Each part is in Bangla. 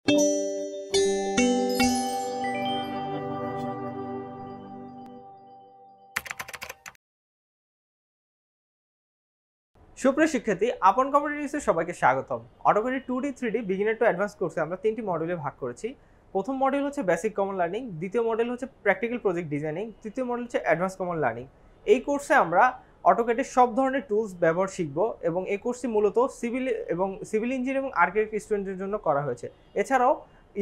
সুপ্রিয় শিক্ষার্থী, আপন কম্পিউটার সবাইকে স্বাগতম। AutoCAD 2D 3D beginner to advance কোর্সে আমরা 3টি মডিউলে ভাগ করেছি। প্রথম মডিউল হচ্ছে বেসিক কমন লার্নিং, দ্বিতীয় মডিউল হচ্ছে প্র্যাকটিক্যাল প্রজেক্ট ডিজাইনিং, তৃতীয় মডিউল হচ্ছে অ্যাডভান্স কমন লার্নিং। এই কোর্সে আমরা অটোক্যাডের সব ধরনের টুলস ব্যবহার শিখব এবং এই কোর্সটি মূলত সিভিল ইঞ্জিনিয়ারিং এবং আর্কিটেক্ট স্টুডেন্টদের জন্য করা হয়েছে। এছাড়াও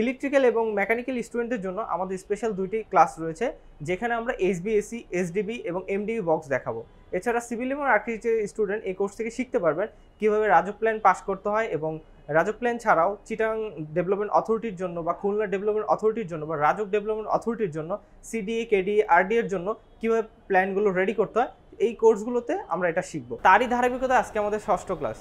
ইলেকট্রিক্যাল এবং মেকানিক্যাল স্টুডেন্টদের জন্য আমাদের স্পেশাল 2টি ক্লাস রয়েছে, যেখানে আমরা HBAC, SDB এবং MDB বক্স দেখাবো। এছাড়া সিভিল এবং আর্কিটেকচার স্টুডেন্ট এই কোর্স থেকে শিখতে পারবেন কীভাবে রাজক প্ল্যান পাস করতে হয় এবং রাজক প্ল্যান ছাড়াও চিটাং ডেভেলপমেন্ট অথরিটির জন্য বা খুলনা ডেভেলপমেন্ট অথরিটির জন্য বা রাজক ডেভেলপমেন্ট অথরিটির জন্য CDA, KDA, RDA এর জন্য কীভাবে প্ল্যানগুলো রেডি করতে হয়, এই কোর্সগুলোতে আমরা এটা শিখবো। তারই ধারাবাহিকতা আজকে আমাদের ষষ্ঠ ক্লাস।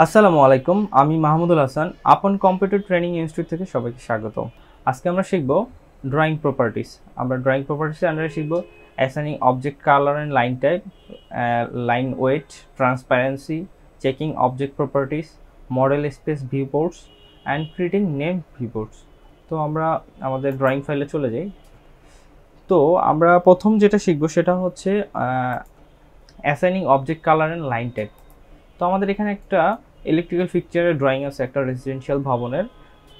আসসালামু আলাইকুম, আমি মাহমুদুল হাসান, আপন কম্পিউটার ট্রেনিং ইনস্টিটিউট থেকে সবাইকে স্বাগত। আজকে আমরা শিখব ড্রয়িং প্রপার্টিস। আমরা ড্রয়িং প্রপার্টিসের আন্ডারে শিখব assigning object colour and line type, line weight, transparency, checking object properties, model space viewports and creating name viewports. তো আমরা আমাদের ড্রয়িং ফাইলে চলে যাই। তো আমরা প্রথম যেটা শিখব সেটা হচ্ছে assigning object colour and line type. তো আমাদের এখানে একটা ইলেকট্রিক্যাল ফিক্সচারের ড্রয়িং আছে একটা রেসিডেন্সিয়াল ভবনের।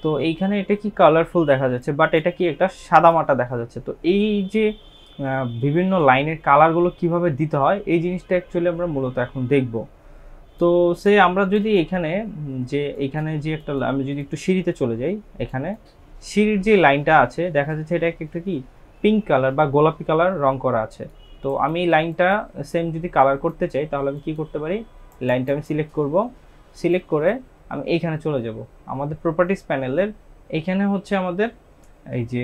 তো এইখানে এটা কি কালারফুল দেখা যাচ্ছে, বাট এটা কি একটা সাদামাটা দেখা যাচ্ছে। তো এই যে বিভিন্ন লাইনের কালারগুলো কিভাবে দিতে হয়, এই জিনিসটা অ্যাকচুয়ালি আমরা মূলত এখন দেখব। তো আমরা যদি এখানে যে একটা আমি যদি একটু সিঁড়িতে চলে যাই, এখানে সিঁড়ির যে লাইনটা আছে দেখা যাচ্ছে এটা একটা কি পিঙ্ক কালার বা গোলাপি কালার রং করা আছে। তো আমি এই লাইনটা সেম যদি কালার করতে চাই তাহলে আমি কি করতে পারি, লাইনটা আমি সিলেক্ট করব, সিলেক্ট করে আমি এইখানে চলে যাব আমাদের প্রপার্টিস প্যানেলের। এইখানে হচ্ছে আমাদের এই যে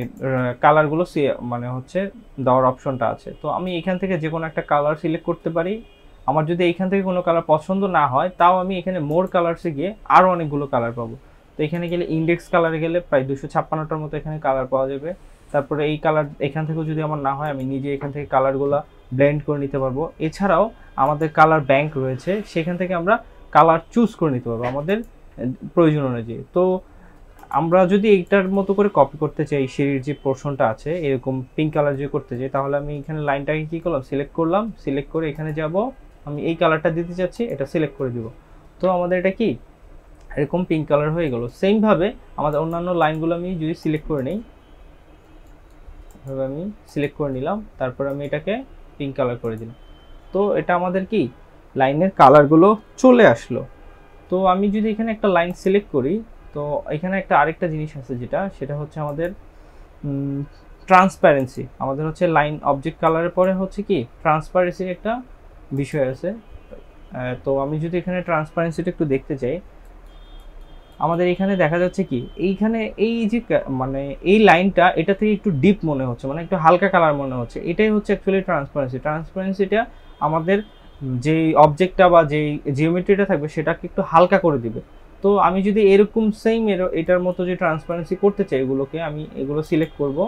কালারগুলো মানে হচ্ছে দেওয়ার অপশনটা আছে। তো আমি এখান থেকে যে কোনো একটা কালার সিলেক্ট করতে পারি। আমার যদি এইখান থেকে কোনো কালার পছন্দ না হয় তাও আমি এখানে মোর কালারসে গিয়ে আরও অনেকগুলো কালার পাবো। তো এখানে গেলে ইন্ডেক্স কালারে গেলে প্রায় 256টার মতো এখানে কালার পাওয়া যাবে। তারপরে এই কালার এখান থেকেও যদি আমার না হয় আমি নিজে এখান থেকে কালারগুলো ব্লেন্ড করে নিতে পারবো। এছাড়াও আমাদের কালার ব্যাংক রয়েছে, সেখান থেকে আমরা কালার চুজ করে নিতে পারবো আমাদের প্রয়োজন অনুযায়ী। তো আমরা যদি এইটার মতো করে কপি করতে চাই, সিঁড়ির যে পোর্শনটা আছে এরকম পিঙ্ক কালার যদি করতে চাই, তাহলে আমি এখানে লাইনটাকে কী করলাম, সিলেক্ট করলাম, সিলেক্ট করে এখানে যাব, আমি এই কালারটা দিতে চাচ্ছি, এটা সিলেক্ট করে দিব। তো আমাদের এটা কি এরকম পিঙ্ক কালার হয়ে গেল। সেমভাবে আমাদের অন্যান্য লাইনগুলো আমি যদি সিলেক্ট করে নিই, এভাবে আমি সিলেক্ট করে নিলাম, তারপর আমি এটাকে পিঙ্ক কালার করে দিলাম। তো এটা আমাদের কি লাইনের কালারগুলো চলে আসলো। তো আমি যদি এখানে একটা লাইন সিলেক্ট করি, তো এখানে একটা আরেকটা জিনিস আছে সেটা হচ্ছে আমাদের ট্রান্সপারেন্সি। আমাদের হচ্ছে লাইন অবজেক্ট কালারের পরে হচ্ছে কি ট্রান্সপারেন্সির একটা বিষয় আছে। তো আমি যদি এখানে ট্রান্সপারেন্সিটা একটু দেখতে চাই, আমাদের এখানে দেখা যাচ্ছে কি এইখানে এই যে মানে এই লাইনটা এটা থেকে একটু ডিপ মনে হচ্ছে, মানে একটু হালকা কালার মনে হচ্ছে। এটাই হচ্ছে অ্যাকচুয়ালি ট্রান্সপারেন্সি। ট্রান্সপারেন্সিটা আমাদের যে অবজেক্টটা বা যে জিওমেট্রিটা থাকবে সেটাকে একটু হালকা করে দিবে। তো আমি যদি এরকম সেম এটার মতো যে ট্রান্সপারেন্সি করতে চাই, এগুলোকে আমি এগুলো সিলেক্ট করব,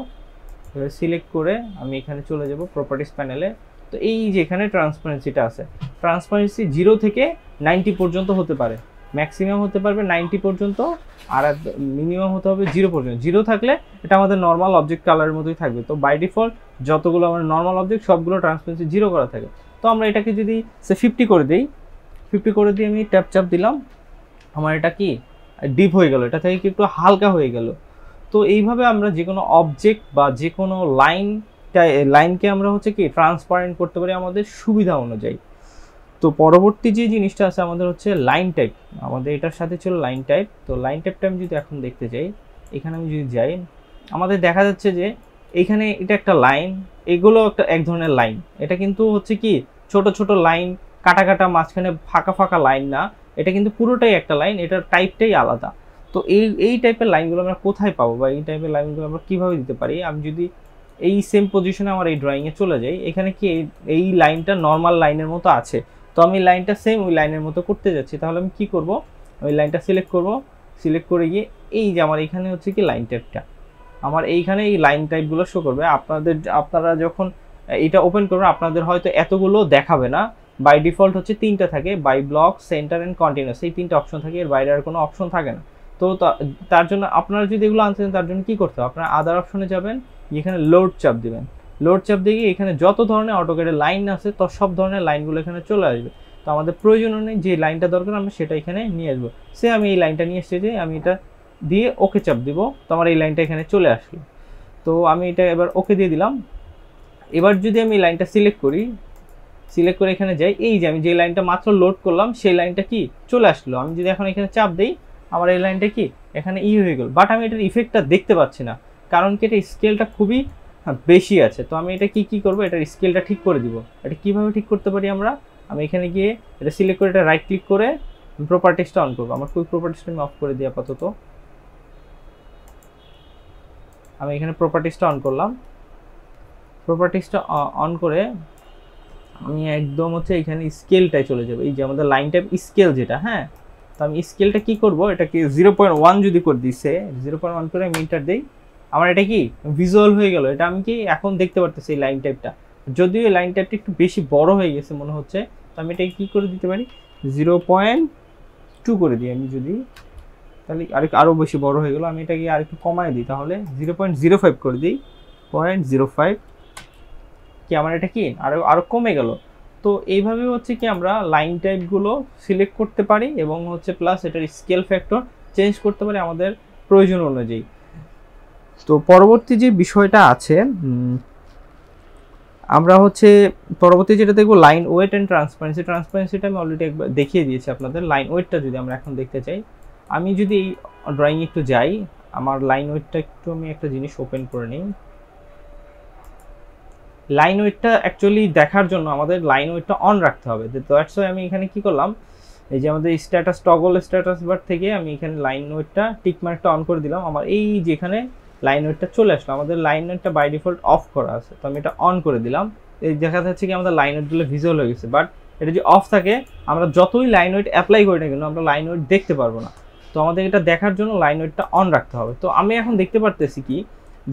সিলেক্ট করে আমি এখানে চলে যাব প্রপার্টিস প্যানেলে। তো এই যে এখানে ট্রান্সপারেন্সিটা আছে, ট্রান্সপারেন্সি 0 থেকে 90 পর্যন্ত হতে পারে, ম্যাক্সিমাম হতে পারবে 90 পর্যন্ত, আর মিনিমাম হতে হবে 0 পর্যন্ত। 0 থাকলে এটা আমাদের নর্মাল অবজেক্ট কালারের মতোই থাকবে। তো বাই ডিফল্ট যতগুলো আমার নর্মাল অবজেক্ট সবগুলো ট্রান্সপারেন্সি 0 করা থাকে। তো আমরা এটাকে যদি 50 করে দিই, 50 করে দিয়ে আমি ট্যাপ দিলাম, আমার এটা কি ডিপ হয়ে গেল, এটা থেকে কি একটু হালকা হয়ে গেল। তো এইভাবে আমরা যে কোনো অবজেক্ট বা যে কোনো লাইনকে আমরা হচ্ছে কি ট্রান্সপারেন্ট করতে পারি আমাদের সুবিধা অনুযায়ী। তো পরবর্তী যে জিনিসটা আছে আমাদের হচ্ছে লাইন টাইপ। আমাদের এটার সাথে ছিল লাইন টাইপ। তো লাইন টাইপটা আমি যদি এখন দেখতে চাই, এখানে আমি যদি যাই, আমাদের দেখা যাচ্ছে যে এইখানে এটা একটা লাইন, এগুলো এক ধরনের লাইন। এটা কিন্তু হচ্ছে কি ছোট ছোট লাইন, কাটা কাটা, মাঝখানে ফাঁকা ফাঁকা লাইন না, এটা কিন্তু পুরোটাই একটা লাইন, এটার টাইপটাই আলাদা। তো এই টাইপের লাইনগুলো আমরা কোথায় পাবো বা এই টাইপের লাইনগুলো আমরা কীভাবে দিতে পারি? আমি যদি এই সেম পজিশনে আমার এই ড্রয়িংয়ে চলে যাই, এখানে কি এই লাইনটা নর্মাল লাইনের মতো আছে। তো আমি লাইনটা সেম ওই লাইনের মতো করতে যাচ্ছি, তাহলে আমি কি করব, ওই লাইনটা সিলেক্ট করব, সিলেক্ট করে গিয়ে এই যে আমার এখানে হচ্ছে কি লাইন টাইপটা, আমার এইখানে এই লাইন টাইপগুলো শো করবে। আপনারা যখন এটা ওপেন করবেন, আপনাদের হয়তো এতগুলো দেখাবে না, বাই ডিফল্ট হচ্ছে 3টা থাকে, by block, center and continuous, এই 3টা অপশন থাকে, এর বাইরে আর কোনো অপশন থাকে না। তো তার জন্য আপনারা যদি এগুলো আনতে চান তার জন্য কী করতে হবে, আপনারা আদার অপশনে যাবেন, এখানে লোড চাপ দিবেন, লোড চাপ দিয়ে এখানে যত ধরনের অটোক্যাডের লাইন আছে তো সব ধরনের লাইনগুলো এখানে চলে আসবে। তো আমাদের প্রয়োজন নেই, যে লাইনটা দরকার আমরা সেটা এখানে নিয়ে আসবো। সে আমি এই লাইনটা নিয়ে এসেছি, যে আমি এটা দিয়ে ওকে চাপ দিব, তো আমার এই লাইনটা এখানে চলে আসলো। তো আমি এটা এবার ওকে দিয়ে দিলাম। এবার যদি আমি এই লাইনটা সিলেক্ট করে এখানে যাই, এই যে আমি যে লাইনটা মাত্র লোড করলাম সেই লাইনটা কি চলে আসলো। আমি যদি এখন এখানে চাপ দিই, আমার এই লাইনটা কি এখানে হয়ে গেল, বাট আমি এটার ইফেক্টটা দেখতে পাচ্ছি না, কারণ কি এটা স্কেলটা খুবই বেশি আছে। তো আমি এটা কি করবো, এটার স্কেলটা ঠিক করে দিব। এটা কিভাবে ঠিক করতে পারি আমরা, আমি এখানে গিয়ে এটা সিলেক্ট করে এটা রাইট ক্লিক করে প্রপার্টিসটা অন করবো। আমার কুইক প্রপার্টিসটা আমি অফ করে দিই আপাতত। আমি এখানে প্রপার্টিসটা অন করলাম, প্রপার্টিসটা অন করে আমি একদম হচ্ছে এখানে স্কেলটায় চলে যাবো, এই যে আমাদের লাইন টাইপ স্কেল যেটা, হ্যাঁ। তো আমি স্কেলটা কি করব, এটাকে 0.1 যদি করে দিচ্ছে, 0.1 করে আমি এন্টার দিই, আমার এটা কি ভিজুয়াল হয়ে গেল। এটা আমি কি এখন দেখতে পারতেছি এই লাইন টাইপটা, যদিও এই লাইন টাইপটা একটু বেশি বড় হয়ে গেছে মনে হচ্ছে। তো আমি এটাকে কি করে দিতে পারি, 0.2 করে দিই আমি, যদি তাহলে আরও বেশি বড় হয়ে গেল। আমি এটাকে আরেকটু কমায় দিই, তাহলে 0.05 করে দিই, 0.05, কি আমার এটা কি আরও কমে গেল। তো এইভাবে হচ্ছে কি আমরা লাইন টাইপগুলো সিলেক্ট করতে পারি এবং হচ্ছে প্লাস এটার স্কেল ফ্যাক্টর চেঞ্জ করতে পারি আমাদের প্রয়োজন অনুযায়ী। তো পরবর্তী যে বিষয়টা আছে, আমরা হচ্ছে পরবর্তী যেটা দেখবো লাইন ওয়েট অ্যান্ড ট্রান্সপারেন্সি। ট্রান্সপারেন্সিটা আমি অলরেডি একবার দেখিয়ে দিয়েছি আপনাদের। লাইন ওয়েটটা যদি আমরা এখন দেখতে চাই, আমি যদি এই ড্রয়িং একটু যাই, আমার লাইন ওয়েটটা একটু আমি একটা জিনিস ওপেন করে নিই। লাইন ওয়েটটা অ্যাকচুয়ালি দেখার জন্য আমাদের লাইন ওয়েটটা অন রাখতে হবে। দ্যাটস ওয়াই আমি এখানে কি করলাম, এই যে আমাদের স্ট্যাটাস টগল স্ট্যাটাস বার থেকে আমি এখানে লাইন ওয়েটটা টিক মার্কটা অন করে দিলাম। আমার এই যেখানে লাইন ওয়েটটা চলে আসলো, আমাদের লাইন ওয়েটটা বাই ডিফল্ট অফ করা আছে, তো আমি এটা অন করে দিলাম। এই দেখা যাচ্ছে কি আমাদের লাইন ওয়েটগুলো ভিজুয়াল হয়ে গেছে, বাট এটা যদি অফ থাকে আমরা যতই লাইন ওয়েট অ্যাপ্লাই করি না কেন আমরা লাইন ওয়েট দেখতে পারবো না। তো আমাদের এটা দেখার জন্য লাইন ওয়েটটা অন রাখতে হবে। তো আমি এখন দেখতে পারতেছি কি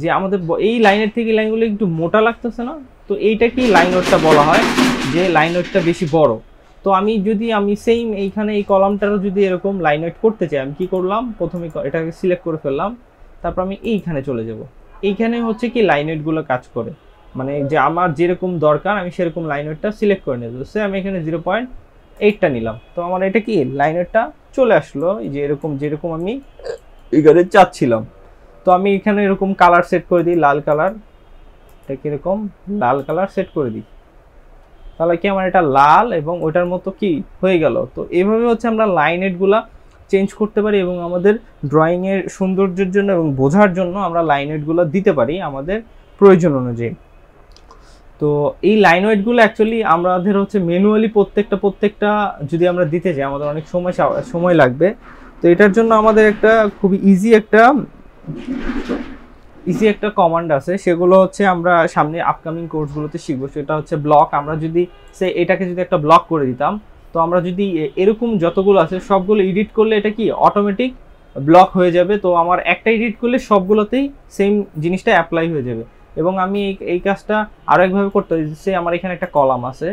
যে আমাদের এই লাইনের থেকে লাইনগুলো একটু মোটা লাগতেছে না, তো এইটা কি লাইন ওয়েটটা বলা হয়, যে লাইন ওয়েটটা বেশি বড়। তো আমি সেম এইখানে এই কলামটারও যদি এরকম লাইন ওয়েট করতে চাই, আমি কি করলাম, প্রথমে এটাকে সিলেক্ট করে ফেললাম, তারপর আমি এইখানে চলে যাব। এইখানে হচ্ছে কি লাইন ওয়েটগুলো কাজ করে, মানে যে আমার যেরকম দরকার আমি সেরকম লাইন ওয়েটটা সিলেক্ট করে নেব। সে আমি এখানে 0.8টা নিলাম, তো আমার এটা কি লাইন ওয়েটটা চলে আসলো, এই যে এরকম যেরকম আমি এখানে চাচ্ছিলাম। তো আমি এখানে এরকম কালার সেট করে দিই, লাল কালার, এটা কিরকম লাল কালার সেট করে দিই, তাহলে কি আমার এটা লাল এবং ওটার মতো কি হয়ে গেল। তো এইভাবে হচ্ছে আমরা লাইন ওয়েটগুলা চেঞ্জ করতে পারি এবং আমাদের ড্রয়িংয়ের সৌন্দর্যের জন্য এবং বোঝার জন্য আমরা লাইন ওয়েটগুলো দিতে পারি আমাদের প্রয়োজন অনুযায়ী। তো এই লাইন ওয়েটগুলো অ্যাকচুয়ালি আমাদের হচ্ছে ম্যানুয়ালি প্রত্যেকটা যদি আমরা দিতে যাই আমাদের অনেক সময় লাগবে। তো এটার জন্য আমাদের একটা খুবই ইজি একটা কমান্ড আছে, সেগুলো হচ্ছে আমরা সামনে আপকামিং কোর্সগুলোতে শিখবো। সেটা হচ্ছে ব্লক। আমরা যদি এটাকে যদি একটা ব্লক করে দিতাম, তো আমরা যদি এরকম যতগুলো আছে সবগুলো এডিট করলে এটা কি অটোমেটিক ব্লক হয়ে যাবে। তো আমার একটা এডিট করলে সবগুলোতেই সেম জিনিসটা অ্যাপ্লাই হয়ে যাবে। এবং আমি এই কাজটা আরও একভাবে করতে হচ্ছে, আমার এখানে একটা কলাম আছে,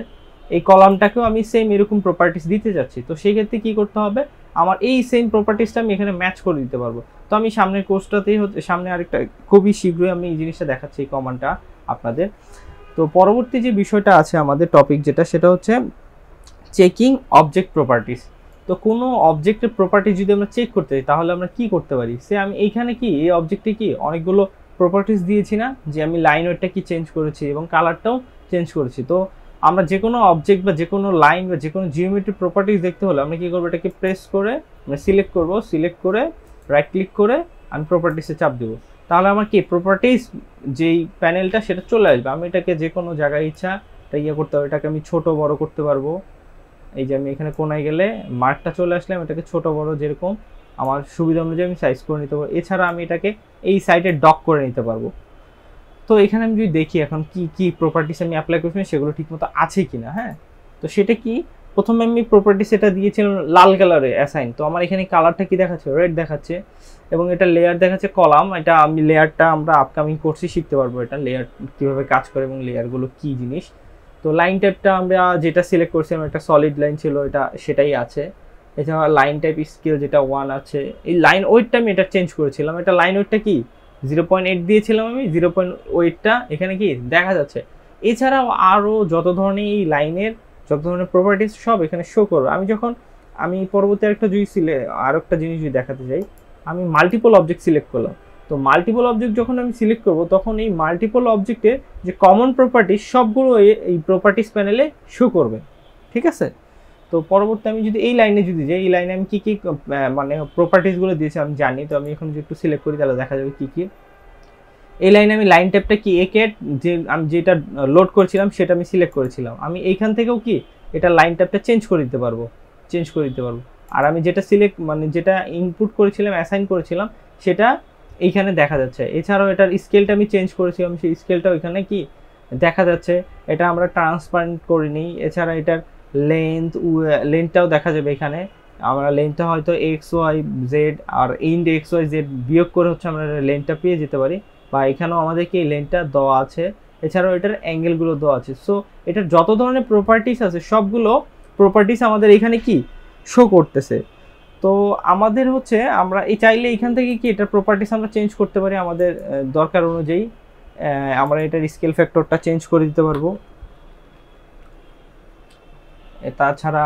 এই কলামটাকেও আমি সেম এরকম প্রপার্টিস দিতে যাচ্ছি। তো সেই ক্ষেত্রে কী করতে হবে, আমার এই সেম প্রপার্টিসটা আমি এখানে ম্যাচ করে দিতে পারবো। তো আমি সামনের কোর্সটাতেই সামনে আরেকটা খুবই শীঘ্রই আমি এই জিনিসটা দেখাচ্ছি, এই কমান্ডটা আপনাদের। তো পরবর্তী যে বিষয়টা আছে আমাদের টপিক যেটা, সেটা হচ্ছে চেকিং অবজেক্ট প্রপার্টিস। তো কোনো অবজেক্টের প্রপার্টি যদি আমরা চেক করতে চাই তাহলে আমরা কি করতে পারি, আমি এইখানে কি এই অবজেক্টে কি অনেকগুলো প্রপার্টিস দিয়েছি না, যে আমি লাইন ওয়েটটা কি চেঞ্জ করেছি এবং কালারটাও চেঞ্জ করেছি। তো আমরা যে কোনো অবজেক্ট বা যে কোনো লাইন বা যে কোনো জিওমেট্রি প্রপার্টিস দেখতে হলে আমরা কী করবো, এটাকে প্রেস করে আমরা সিলেক্ট করে রাইট ক্লিক করে আমি প্রপার্টিসে চাপ দেবো, তাহলে আমার কি প্রপার্টিস যেই প্যানেলটা সেটা চলে আসবে। আমি এটাকে যে কোনো জায়গায় ইচ্ছা এটা করতে হবে, এটাকে আমি ছোট বড় করতে পারবো। এই যে আমি এখানে কোনায় গেলে মার্কটা চলে আসলে আমি এটাকে ছোট বড় যেরকম আমার সুবিধা অনুযায়ী আমি সাইজ করে নিতে পারবো। এছাড়া আমি এটাকে এই সাইডে ডক করে নিতে পারবো। তো এখানে আমি যদি দেখি এখন কি প্রপার্টিস আমি অ্যাপ্লাই করছি সেগুলো ঠিকমতো আছে কিনা, হ্যাঁ। তো সেটা কি প্রথমে আমি প্রপার্টিস এটা দিয়েছিলাম লাল কালারে অ্যাসাইন, তো আমার এখানে কালারটা কি দেখাচ্ছে, রেড দেখাচ্ছে, এবং এটা লেয়ার দেখাচ্ছে কলাম। এটা আমি লেয়ারটা আমরা আপকামিং কোর্সে শিখতে পারবো, এটা লেয়ার কীভাবে কাজ করে এবং লেয়ারগুলো কী জিনিস। তো লাইন টাইপটা আমরা যেটা সিলেক্ট করছিলাম একটা সলিড লাইন ছিল, এটা সেটাই আছে। এছাড়া লাইন টাইপ স্কেল যেটা 1 আছে, এই লাইন ওয়েটটা আমি এটা চেঞ্জ করেছিলাম, এটা লাইন ওয়েটটা কি 0.8 দিয়েছিলাম আমি, 0.8টা এখানে কি দেখা যাচ্ছে। এছাড়াও আরও যত ধরনের এই লাইনের যত ধরনের প্রপার্টিস সব এখানে শো করবে। আমি পরবর্তী আরেকটা জিনিস যদি দেখাতে চাই, আমি মাল্টিপল অবজেক্ট সিলেক্ট করলাম। তো মাল্টিপল অবজেক্ট যখন আমি সিলেক্ট করব তখন এই মাল্টিপল অবজেক্টের যে কমন প্রপার্টিস সবগুলো এই প্রপার্টিস প্যানেলে শো করবে, ঠিক আছে। তো পরবর্তী আমি যদি এই লাইনে যদি যাই, এই লাইনে আমি কী কী মানে প্রপার্টিসগুলো দিয়েছি আমি জানি, তো আমি এখন যদি একটু সিলেক্ট করি তাহলে দেখা যাবে কী কী। এই লাইনে আমি লাইন ট্যাবটা কি একেট যে আমি যেটা লোড করেছিলাম সেটা আমি সিলেক্ট করেছিলাম, আমি এইখান থেকেও কি এটা লাইন ট্যাবটা চেঞ্জ করে দিতে পারবো। আর আমি যেটা যেটা ইনপুট করেছিলাম, অ্যাসাইন করেছিলাম, সেটা এইখানে দেখা যাচ্ছে। এছাড়াও এটার স্কেলটা আমি চেঞ্জ করেছিলাম, সেই স্কেলটাও এখানে কি দেখা যাচ্ছে। এটা আমরা ট্রান্সপারেন্ট করে নিই। এছাড়া এটার লেন্থটাও দেখা যাবে এখানে। আমরা লেন্থটা হয়তো XYZ আর ইন্ড XYZ বিয়োগ করে হচ্ছে আমরা লেন্থটা পেয়ে যেতে পারি, বা এখানেও আমাদেরকে এই লেন্থটা দেওয়া আছে। এছাড়াও এটার অ্যাঙ্গেলগুলো দেওয়া আছে। সো এটার যত ধরনের প্রপার্টিস আছে সবগুলো প্রপার্টিস আমাদের এখানে কি শো করতেছে। তো আমাদের হচ্ছে আমরা চাইলে এখান থেকে কি এটার প্রপার্টিস আমরা চেঞ্জ করতে পারি আমাদের দরকার অনুযায়ী। আমরা এটার স্কেল ফ্যাক্টরটা চেঞ্জ করে দিতে পারবো। তাছাড়া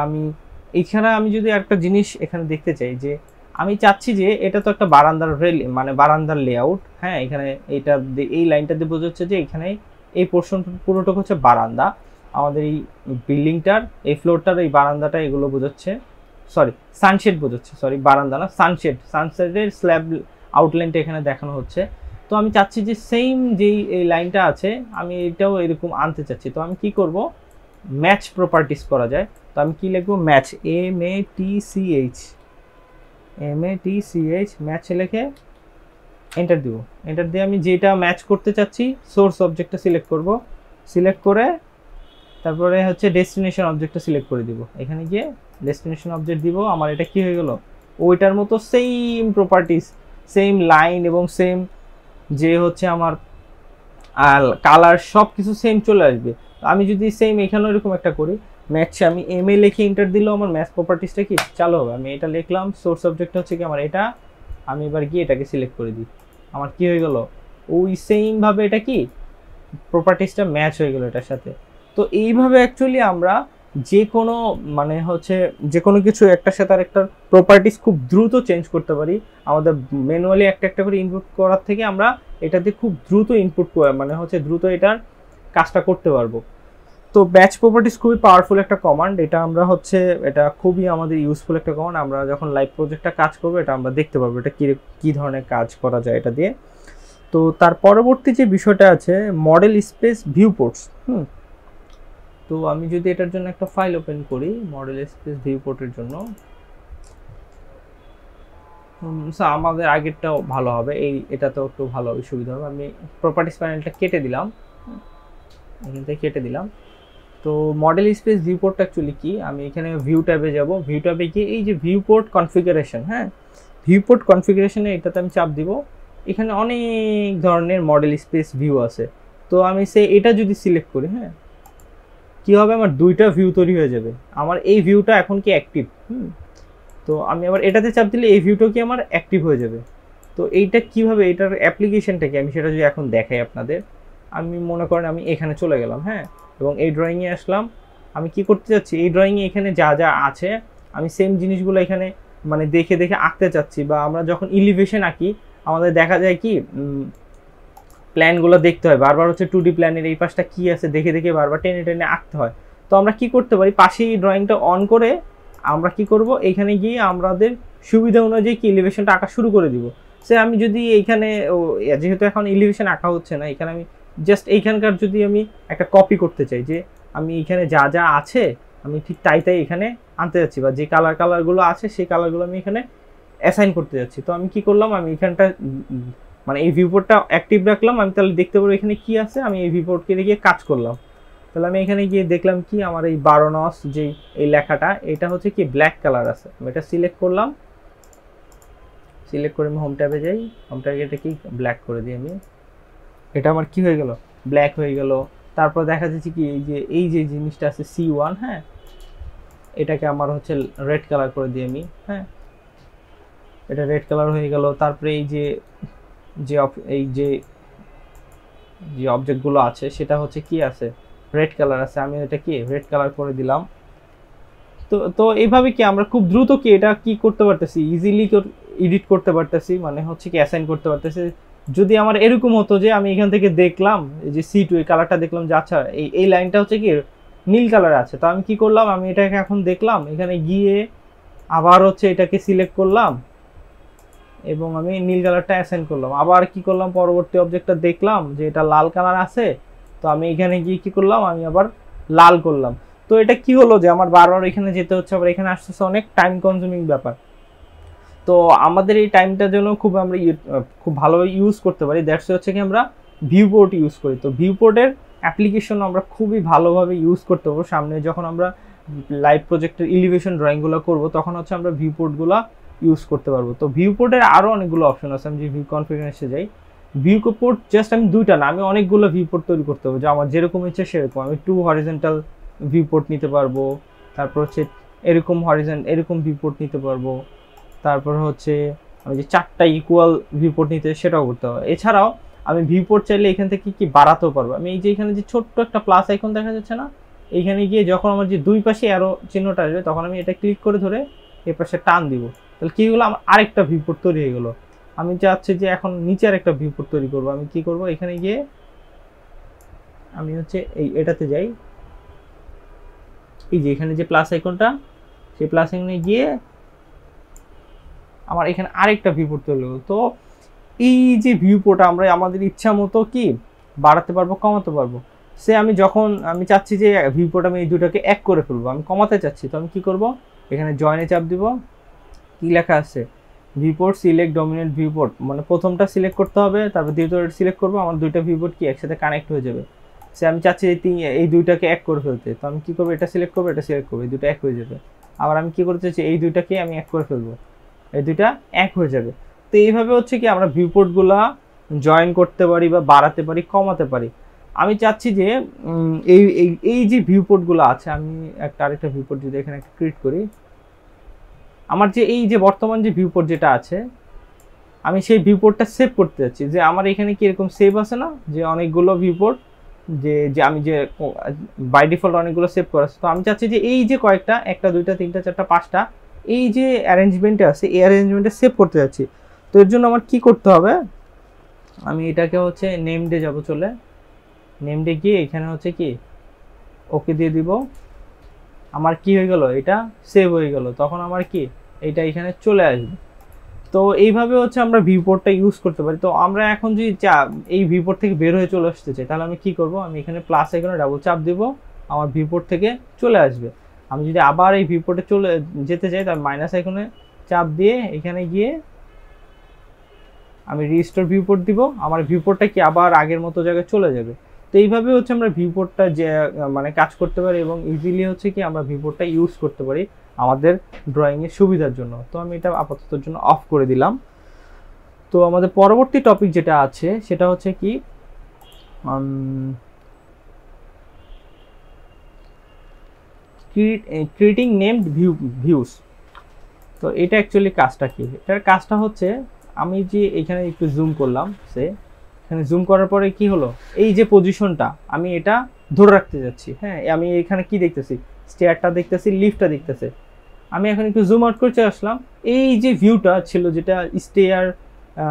আমি যদি একটা জিনিস এখানে দেখতে চাই, যে আমি চাচ্ছি যে এটা তো একটা বারান্দার লেআউট, হ্যাঁ, এখানে এই লাইনটা দিয়ে বোঝাচ্ছে যে এখানে এই পোর্শন পুরোটুকু হচ্ছে বারান্দা, আমাদের এই বিল্ডিংটার এই ফ্লোরটার এই বারান্দাটা এগুলো বোঝাচ্ছে, সানশেড বোঝাচ্ছে, বারান্দা না, সানশেডের স্ল্যাব আউটলাইনটা এখানে দেখানো হচ্ছে। তো আমি চাচ্ছি যে সেম যেই এই লাইনটা আছে আমি এটাও এরকম আনতে চাচ্ছি। তো আমি কি করব, ম্যাচ প্রপার্টিস করা যায়। তো আমি কি লিখবো, ম্যাচ MATCH ম্যাচ লিখে এন্টার দিব। এন্টার দিয়ে আমি যেটা ম্যাচ করতে চাচ্ছি সোর্স অবজেক্টটা সিলেক্ট করে তারপরে হচ্ছে ডেস্টিনেশন অবজেক্টটা সিলেক্ট করে দিব। এখানে গিয়ে ডেস্টিনেশন অবজেক্ট দিব। আমার এটা কি হয়ে গেল, ওইটার মতো সেম প্রপার্টিস, সেম লাইন এবং সেম যে হচ্ছে আমার কালার সব কিছু সেম চলে আসবে। আমি যদি সেম এখানেও এরকম একটা করি, ম্যাচে আমি MA লিখে এন্টার দিলেও আমার ম্যাচ প্রপার্টিসটা কি চালু হবে। আমি এটা লিখলাম, সোর্স অবজেক্টটা হচ্ছে কি আমার এটা, আমি এবার গিয়ে এটাকে সিলেক্ট করে দিই, আমার কি হয়ে গেল, ওই সেমভাবে এটা কি প্রপার্টিসটা ম্যাচ হয়ে গেল এটার সাথে। তো এইভাবে অ্যাকচুয়ালি আমরা যে কোনো কিছু একটার সাথে আর একটা প্রপার্টিস খুব দ্রুত চেঞ্জ করতে পারি। আমাদের ম্যানুয়ালি একটা করে ইনপুট করার থেকে আমরা এটাতে খুব দ্রুত দ্রুত এটার কাজটা করতে পারবো। তো ব্যাচ প্রপার্টিস খুবই পাওয়ারফুল একটা কমান্ড, এটা খুবই আমাদের ইউজফুল একটা কমান্ড। আমরা যখন লাইভ প্রজেক্টটা কাজ করবো এটা আমরা দেখতে পারবো এটা কী ধরনের কাজ করা যায় এটা দিয়ে। তো তার পরবর্তী যে বিষয়টা আছে মডেল স্পেস ভিউপোর্টস। তো আমি যদি এটার জন্য একটা ফাইল ওপেন করি মডেল স্পেস ভিউপোর্টের জন্য, আমাদের আগেরটাও ভালো হবে, এটাতেও একটু ভালো সুবিধা হবে। আমি প্রপার্টিস প্যানেলটা কেটে দিলাম, এখান থেকে কেটে দিলাম। তো মডেল স্পেস ভিউপোর্টটা অ্যাকচুয়ালি কি, আমি এখানে ভিউ ট্যাবে যাব, ভিউ ট্যাবে গিয়ে এই যে ভিউপোর্ট কনফিগারেশন, ভিউপোর্ট কনফিগারেশনে এটাতে আমি চাপ দিব। এখানে অনেক ধরনের মডেল স্পেস ভিউ আছে। তো আমি এটা যদি সিলেক্ট করি, কি হবে, আমার দুইটা ভিউ তৈরি হয়ে যাবে। আমার এই ভিউটা এখন কি অ্যাক্টিভ, তো আমি আবার এটাতে চাপ দিলে এই ভিউটা কি আমার অ্যাক্টিভ হয়ে যাবে। তো এইটা কিভাবে, এটার অ্যাপ্লিকেশনটা কি আমি সেটা যদি এখন দেখাই আপনাদের। আমি মনে করেন আমি এখানে চলে গেলাম, এবং এই ড্রয়িংয়ে আসলাম। আমি কি করতে চাচ্ছি, এই ড্রয়িংয়ে এখানে যা যা আছে আমি সেম জিনিসগুলো এখানে দেখে আঁকতে চাচ্ছি। বা আমরা যখন ইলিভেশন আঁকি আমাদের দেখা যায় কি প্ল্যানগুলো দেখতে হয় বারবার, হচ্ছে 2D প্ল্যানের এই পাশটা কি আছে দেখে বারবার টেনে আঁকতে হয়। তো আমরা কি করতে পারি, পাশেই ড্রয়িংটা অন করে আমরা কি করব, এইখানে গিয়ে আমাদের সুবিধা অনুযায়ী কি এলিভেশনটা আঁকা শুরু করে দিব। আমি যদি এইখানে যেহেতু এখন এলিভেশন আঁকা হচ্ছে না, এখানে আমি জাস্ট এইখানকার যদি আমি একটা কপি করতে চাই, যে আমি এখানে যা যা আছে আমি ঠিক তাই এখানে আনতে যাচ্ছি, বা যে কালারগুলো আছে সেই কালারগুলো আমি এখানে অ্যাসাইন করতে যাচ্ছি। তো আমি কি করলাম, আমি এখানটা এই ভিউপোর্টটা অ্যাক্টিভ রাখলাম, আমি তাহলে দেখতে পারবো এখানে কি আছে। আমি এই ভিউপোর্টকে গিয়ে কাজ করলাম, তাহলে আমি এখানে গিয়ে দেখলাম কি আমার এই বারোনস যে এই লেখাটা এটা হচ্ছে কি ব্ল্যাক কালার আছে, আমি এটা সিলেক্ট করলাম, সিলেক্ট করে আমি হোম ট্যাবে যাই, হোম ট্যাবে এটা কি ব্ল্যাক করে দিই আমি, এটা আমার কি হয়ে গেল ব্ল্যাক হয়ে গেল। তারপর দেখা যাচ্ছে কি এই যে জিনিসটা আছে C1, হ্যাঁ এটাকে আমার হচ্ছে রেড কালার করে দিই আমি, হ্যাঁ এটা রেড কালার হয়ে গেল। তারপরে এই যে যে অবজেক্টগুলো আছে সেটা হচ্ছে কি আছে রেড কালার আছে, আমি এটা কি রেড কালার করে দিলাম। তো এইভাবে কি আমরা খুব দ্রুত কি এটা কি করতে পারতেছি, ইজিলি এডিট করতে পারতেছি, মানে হচ্ছে কি অ্যাসাইন করতে পারতেছি। যদি আমার এরকম হতো যে আমি এখান থেকে দেখলাম এই যে C2 এই কালারটা দেখলাম যে আচ্ছা এই লাইনটা হচ্ছে কি নীল কালার আছে, তো আমি কি করলাম আমি এটাকে এখন দেখলাম, এখানে গিয়ে আবার হচ্ছে এটাকে সিলেক্ট করলাম এবং আমি নীল কালারটা অ্যাসাইন করলাম। আবার কি করলাম পরবর্তী অবজেক্টটা দেখলাম যে এটা লাল কালার আছে, তো আমি এখানে গিয়ে কি করলাম আমি আবার লাল করলাম। তো এটা কি হলো যে আমার বারবার এখানে যেতে হচ্ছে, আবার এখানে আসতেছে, অনেক টাইম কনজিউমিং ব্যাপার। তো আমাদের এই টাইমটার জন্য আমরা খুব ভালোভাবে ইউজ করতে পারি, দ্যাটস হচ্ছে কি আমরা ভিউপোর্ট ইউজ করি। তো ভিউপোর্টের অ্যাপ্লিকেশন আমরা খুবই ভালোভাবে ইউজ করতে পারবো। সামনে যখন আমরা লাইভ প্রজেক্টের এলিভেশন ড্রয়িংগুলো করব তখন হচ্ছে আমরা ভিউপোর্টগুলো ইউজ করতে পারবো। তো ভিউপোর্টের আরও অনেকগুলো অপশন আছে, আমি যে ভিউ কনফিগারেশনে যাই, ভিউপোর্ট জাস্ট আমি দুইটা না আমি অনেকগুলো ভিউপোর্ট তৈরি করতে পারবো, যে আমার যেরকম ইচ্ছে সেরকম। আমি 2 হরিজন্টাল ভিউপোর্ট নিতে পারবো, তারপর হচ্ছে এরকম ভিউপোর্ট নিতে পারবো, তারপর হচ্ছে আমি যে 4টা ইকুয়াল ভিউপোর্ট নিতে সেটাও করতে হবে। এছাড়াও আমি ভিউপোর্ট চাইলে এখান থেকে কি বাড়াতেও পারবো। আমি এই যে এখানে যে ছোট্ট একটা প্লাস আইকন দেখা যাচ্ছে না, এইখানে গিয়ে যখন আমার যে দুই পাশে অ্যারো চিহ্নটা আসবে তখন আমি এটা ক্লিক করে ধরে এই পাশে টান দিব, তাহলে কি হলো আমার আরেকটা ভিউপোর্ট তৈরি হয়ে গেল। আমি চাচ্ছি যে এখন নিচে আরেকটা ভিউপোর্ট তৈরি করবো, আমি কি করব এখানে গিয়ে আমি হচ্ছে এটাতে যাই, এই যে এখানে যে প্লাস আইকনটা সেই প্লাস আইকনে গিয়ে আমার এখানে আরেকটা ভিউপোর্ট তৈরি হলো। তো এই যে ভিউপোর্ট আমরা আমাদের ইচ্ছা মতো কি বাড়াতে পারবো কমাতে পারবো। সে আমি চাচ্ছি যে ভিউপোর্ট আমি এই দুটোকে এক করে ফেলবো, আমি কমাতে চাচ্ছি, তো আমি কি করব এখানে জয়েনে চাপ দিব, কি লেখা আছে ভিউপোর্ট সিলেক্ট ডমিনেন্ট ভিউপোর্ট, মানে প্রথমটা সিলেক্ট করতে হবে, তারপর দ্বিতীয়টা সিলেক্ট করবো, আমার দুইটা ভিউপোর্ট কি একসাথে কানেক্ট হয়ে যাবে। সে আমি চাচ্ছি এই দুইটাকে এক করে ফেলতে, তো আমি কি করবো এটা সিলেক্ট করবো এটা সিলেক্ট করবো, এই দুটো এক হয়ে যাবে। আবার আমি কি করতে চাচ্ছি এই দুইটাকে আমি এক করে ফেলবো, এই দুইটা এক হয়ে যাবে। তো এইভাবে হচ্ছে কি আমরা ভিউপোর্টগুলা জয়েন করতে পারি বা বাড়াতে পারি কমাতে পারি। আমি চাচ্ছি যে এই যে ভিউপোর্টগুলো আছে, আমি আরেকটা ভিউপোর্ট যদি এখানে একটা ক্রিয়েট করি, আমার যে এই যে বর্তমান যে ভিউপোর্ট যেটা আছে আমি সেই ভিউপোর্টটা সেভ করতে যাচ্ছি, যে আমার এখানে কি এরকম সেভ আছে না যে অনেকগুলো ভিউপোর্ট যে আমি যে বাই ডিফল্ট অনেকগুলো সেভ করা আছে। তো আমি চাচ্ছি যে এই যে কয়েকটা 1 2 3 4 5টা এই যে অ্যারেঞ্জমেন্টে আছে এই অ্যারেঞ্জমেন্টে সেভ করতে যাচ্ছি। তো এর জন্য আমার কি করতে হবে, আমি এটাকে হচ্ছে নেমডে যাব, চলে নেমডে গিয়ে এখানে হচ্ছে কি ওকে দিয়ে দিব, আমার কি হয়ে গেল এটা সেভ হয়ে গেল, তখন আমার কি এটা এখানে চলে আসবে। তো এইভাবে হচ্ছে আমরা ভিউপোর্টটা ইউজ করতে পারি। তো আমরা এখন যদি এই ভিউপোর্ট থেকে বের হয়ে চলে আসতে চাই তাহলে আমি কি করব, আমি এখানে প্লাস আইকনে ডাবল চাপ দিব, আমার ভিউপোর্ট থেকে চলে আসবে। আমি যদি আবার এই ভিউপোর্টে চলে যেতে চাই তাহলে মাইনাস আইকনে চাপ দিয়ে এখানে গিয়ে আমি রিস্টোর ভিউপোর্ট দিব, আমার ভিউপোর্টটা কি আবার আগের মতো জায়গায় চলে যাবে। তো এইভাবে হচ্ছে আমরা ভিউপোর্টটা যে মানে কাজ করতে পারি এবং ইজিলি হচ্ছে কি আমরা ভিউপোর্টটা ইউজ করতে পারি আমাদের ড্রয়িংয়ের সুবিধার জন্য। তো আমি এটা আপাতত জন্য অফ করে দিলাম। তো আমাদের পরবর্তী টপিক যেটা আছে সেটা হচ্ছে কি ক্রিয়েটিং নেমড ভিউস। তো এটা অ্যাকচুয়ালি কাজটা কি, এটার কাজটা হচ্ছে আমি যে এখানে একটু জুম করলাম, এখানে জুম করার পরে কি হলো এই যে পজিশনটা আমি এটা ধরে রাখতে যাচ্ছি। হ্যাঁ আমি এখানে কি দেখতেছি স্টেয়ারটা দেখতেছি লিফটটা দেখতেছে, আমি এখন একটু জুম আউট করতে আসলাম, এই যে ভিউটা ছিল যেটা স্টেয়ার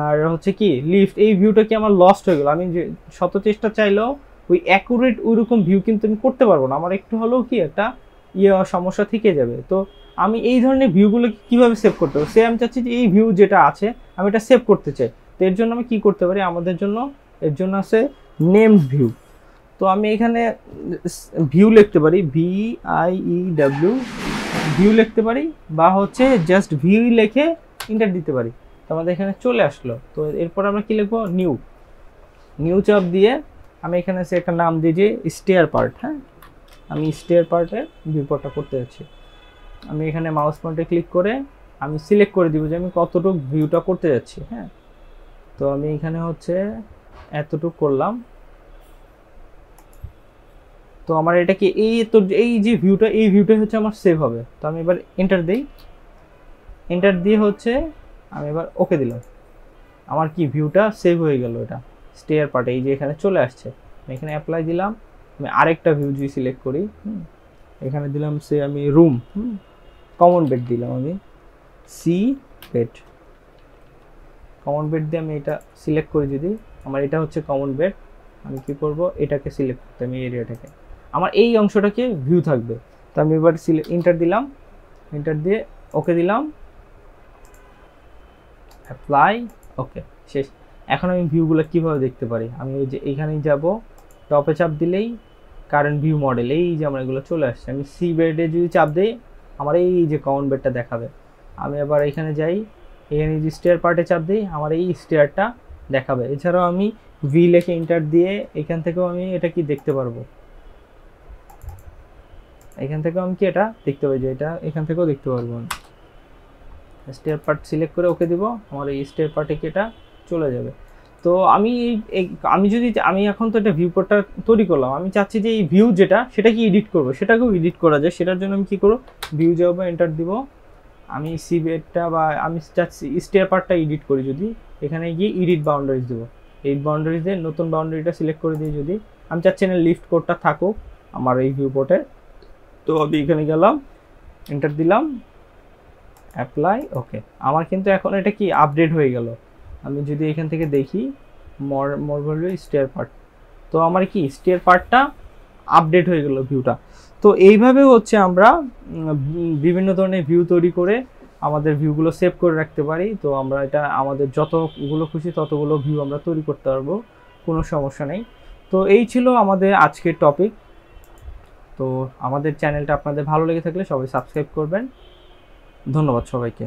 আর হচ্ছে কি লিফট, এই ভিউটা কি আমার লস্ট হয়ে গেল। আমি যে শত চেষ্টা চাইলেও ওই অ্যাকুরেট ওইরকম ভিউ কিন্তু আমি করতে পারবো না, আমার একটু হলেও কি একটা সমস্যা থেকে যাবে। তো আমি এই ধরনের ভিউগুলো কীভাবে সেভ করতে পারবো, আমি চাচ্ছি যে এই ভিউ যেটা আছে আমি এটা সেভ করতে চাই। তো এর জন্য আমি কি করতে পারি, আমাদের জন্য এর জন্য আছে নেমড ভিউ। তো আমি এখানে ভিউ লিখতে পারি, VIEW ভিউ লিখতে পারি, বা হচ্ছে জাস্ট ভিউ লিখে ইন্টার দিতে পারি। তো আমাদের এখানে চলে আসলো। তো এরপর আমরা কি লিখবো, নিউ চাপ দিয়ে আমি এখানে একটা নাম দিই যে স্টেয়ার পার্ট। হ্যাঁ, আমি স্টেয়ার পার্টে ভিউপোর্টটা করতে যাচ্ছি। আমি এখানে মাউস পয়েন্টে ক্লিক করে আমি সিলেক্ট করে দিব যে আমি কতটুকু ভিউটা করতে যাচ্ছি। হ্যাঁ, তো আমি এখানে হচ্ছে এতটুকু করলাম। তো আমার এটা কি এই যে ভিউটা, এই ভিউটাই হচ্ছে আমার সেভ হবে। তো আমি এবার এন্টার দিই, এন্টার দিয়ে হচ্ছে আমি এবার ওকে দিলাম। আমার কি ভিউটা সেভ হয়ে গেল, এটা স্টেয়ার পার্টে এই যে এখানে চলে আসছে। আমি এখানে অ্যাপ্লাই দিলাম। আমি আরেকটা ভিউ যদি সিলেক্ট করি, এখানে দিলাম সে আমি রুম, কমন বেড দিলাম, আমি সি বেড, কমন বেড দিয়ে আমি এটা সিলেক্ট করি। যদি আমার এটা হচ্ছে কমন বেড, আমি কি করব, এটাকে সিলেক্ট করতে, আমি এরিয়াটাকে, আমার এই অংশটাকে ভিউ থাকবে। তো আমি এবার এন্টার দিলাম, এন্টার দিয়ে ওকে দিলাম, অ্যাপ্লাই, ওকে, শেষ। এখন আমি ভিউগুলো কিভাবে দেখতে পারি, আমি ওই যে এইখানেই যাব, টপে চাপ দিলেই কারেন্ট ভিউ মডেল, এই যে আমার এগুলো চলে আসছে। আমি সি বেডে যদি চাপ দিই আমার এই যে কমন বেডটা দেখাবে। আমি আবার এখানে যাই, এখানে যে স্টেয়ার পার্টে চাপ দিই আমার এই স্টেয়ারটা দেখাবে। এছাড়াও আমি ভি লেখে এন্টার দিয়ে এখান থেকেও আমি এটা কি দেখতে পারবো, এখান থেকেও আমি কি এটা দেখতে পাই যে এটা এখান থেকেও দেখতে পারবো। আমি স্টেয়ার পার্ট সিলেক্ট করে ওকে দিব, আমার এই স্টেয়ার পার্টে কি এটা চলে যাবে। তো আমি যদি আমি এখন তো এটা ভিউপোর্টটা তৈরি করলাম, আমি চাচ্ছি যে এই ভিউ যেটা সেটা কি এডিট করবো, সেটাকেও এডিট করা যায়। সেটার জন্য আমি কি করবো, ভিউ যাবো, এন্টার দিব, আমি সি বেডটা বা আমি চাচ্ছি স্টেয়ার পার্টটা এডিট করি, যদি এখানে গিয়ে এডিট বাউন্ডারিজ দেবো, এই বাউন্ডারিজ দিয়ে নতুন বাউন্ডারিটা সিলেক্ট করে দিই। যদি আমি চাচ্ছি না লিফট কোডটা থাকুক আমার এই ভিউপোর্টে, তো আমি এখানে গেলাম, এন্টার দিলাম, অ্যাপ্লাই, ওকে। আমার কিন্তু এখন এটা কি আপডেট হয়ে গেল। আমি যদি এখান থেকে দেখি মোর ভ্যালু স্টেয়ার পার্ট, তো আমার কি স্টেয়ার পার্টটা আপডেট হয়ে গেল ভিউটা। তো এইভাবে হচ্ছে আমরা বিভিন্ন ধরনের ভিউ তৈরি করে আমাদের ভিউগুলো সেভ করে রাখতে পারি। তো আমরা এটা আমাদের যতগুলো খুশি ততগুলো ভিউ আমরা তৈরি করতে পারবো, কোনো সমস্যা নেই। তো এই ছিল আমাদের আজকের টপিক। তো আমাদের চ্যানেলটা আপনাদের ভালো লেগে থাকলে সবাই সাবস্ক্রাইব করবেন। ধন্যবাদ সবাইকে।